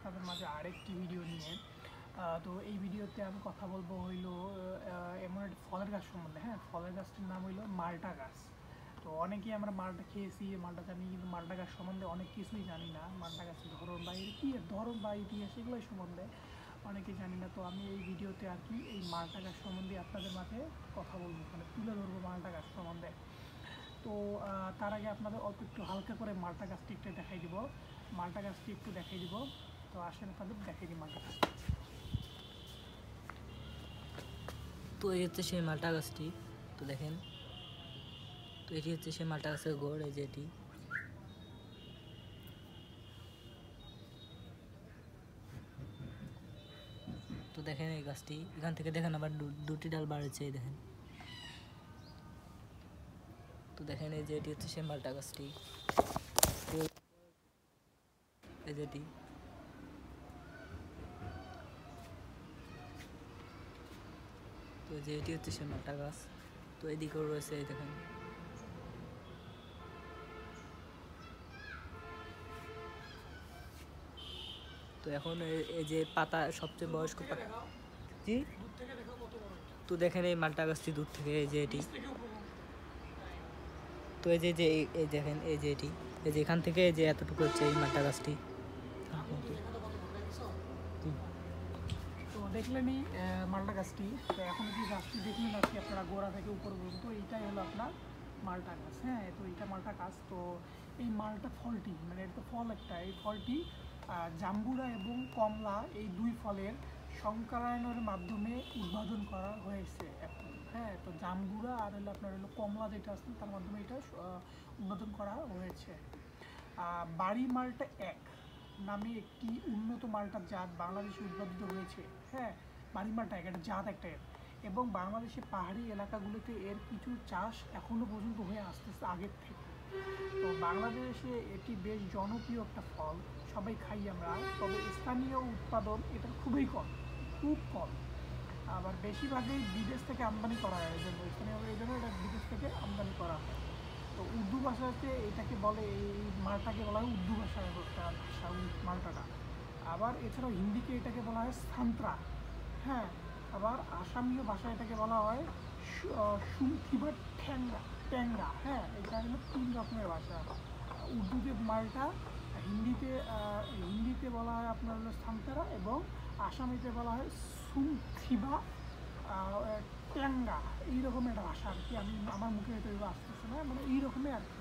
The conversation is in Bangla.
আপনাদের মাঝে আরেকটি ভিডিও নিয়ে। তো এই ভিডিওতে আমি কথা বলবো হইলো এমন একটা ফলের গাছ সম্বন্ধে। হ্যাঁ, ফলের গাছটির নাম হইলো মাল্টা গাছ। তো অনেকেই আমরা মাল্টা খেয়েছি, মাল্টা জানি, কিন্তু মাল্টা গাছ সম্বন্ধে অনেক কিছুই জানি না। মাল্টা গাছের ধরন বা এর কী ধরন বা ইতিহাস এগুলোই সম্বন্ধে অনেকেই জানি না। তো আমি এই ভিডিওতে আর কি এই মাল্টা গাছ সম্বন্ধে আপনাদের মাঝে কথা বলবো, মানে তুলে ধরবো মাল্টা গাছ সম্বন্ধে। তো তার আগে আপনাদের অল্প একটু হালকা করে মাল্টা গাছটি একটু দেখাই দিব। তো আসেন আপনাদের দেখাই দিই মাল্টা গাছটি। তো এই হচ্ছে সেই মাল্টা গাছটি। তো দেখেন, তো এটি হচ্ছে সেই মাল্টা গাছের গোড়। এই যে এটি, তো দেখেন এই গাছটি এখান থেকে দেখেন আবার দুটি ডাল বাড়ছে, এই দেখেন। তো দেখেন এই যে এটি হচ্ছে সেই মাল্টা গাছটি। তো এই যেটি, তো যে এটি হচ্ছে সেই মাল্টা গাছ। তো এদিকেও রয়েছে, এই দেখেন। তো এখন এই যে পাতা সবচেয়ে বয়স্ক পাতা, জি, তো দেখেন এই মাল্টা গাছটি দূর থেকে, এই যে এটি। তো এই যে এই দেখেন এই যে এটি, এই যে এখান থেকে এই যে এতটুকু হচ্ছে এই মাল্টা গাছটি। তো দেখলেনই মাল্টা গাছটি। তো এখন কি গাছটি দেখলেন আর কি আপনারা গোড়া থেকে উপর পর্যন্ত, এইটাই হলো আপনার মাল্টা গাছ। হ্যাঁ, তো এইটা মাল্টা গাছ। তো এই মাল্টা ফলটি, মানে এটা তো ফল একটা, এই ফলটি জাম্বুরা এবং কমলা এই দুই ফলের সংকরায়নের মাধ্যমে উৎপাদন করা হয়েছে এখন। হ্যাঁ, তো জাম্বুরা আর হলো আপনার হলো কমলা যেটা আছে তার মাধ্যমে এটা উৎপাদন করা হয়েছে। বাড়ি মাল্টা এক নামে একটি উন্নত মাল্টার জাত বাংলাদেশে উদ্ভাবিত হয়েছে। হ্যাঁ, বাড়ি মাল্টা এক একটা জাত একটা এর, এবং বাংলাদেশের পাহাড়ি এলাকাগুলোতে এর কিছু চাষ এখনও পর্যন্ত হয়ে আসতেছে আগের থেকে। তো বাংলাদেশে এটি বেশ জনপ্রিয় একটা ফল, সবাই খাই আমরা। তবে স্থানীয় উৎপাদন এটা খুবই কম, খুব কম। আবার বেশিরভাগই বিদেশ থেকে আমদানি করা হয়, এই জন্য স্থানীয় এই জন্য এটা বিদেশ থেকে আমদানি করা হয়। তো উর্দু ভাষাতে এটাকে বলে, এই মালটাকে বলা হয় উর্দু ভাষার একটা ভাষা মালটাটা। আবার এছাড়াও হিন্দিতে এটাকে বলা হয় সান্ত্রা। হ্যাঁ, আবার আসামীয় ভাষায় এটাকে বলা হয় সুমথিবা ঠ্যাংরা ট্যাংরা। হ্যাঁ, এটা হলো 3 রকমের ভাষা। উর্দুতে মালটা, হিন্দিতে বলা হয় আপনার হলো সান্তারা, এবং আসামিতে বলা হয় সুমথিবা ট্যাংরা। এইরকম একটা ভাষা আর কি, আমি আমার মুখে হয়তো এগুলো আসতেছে না, মানে এইরকমই আর কি।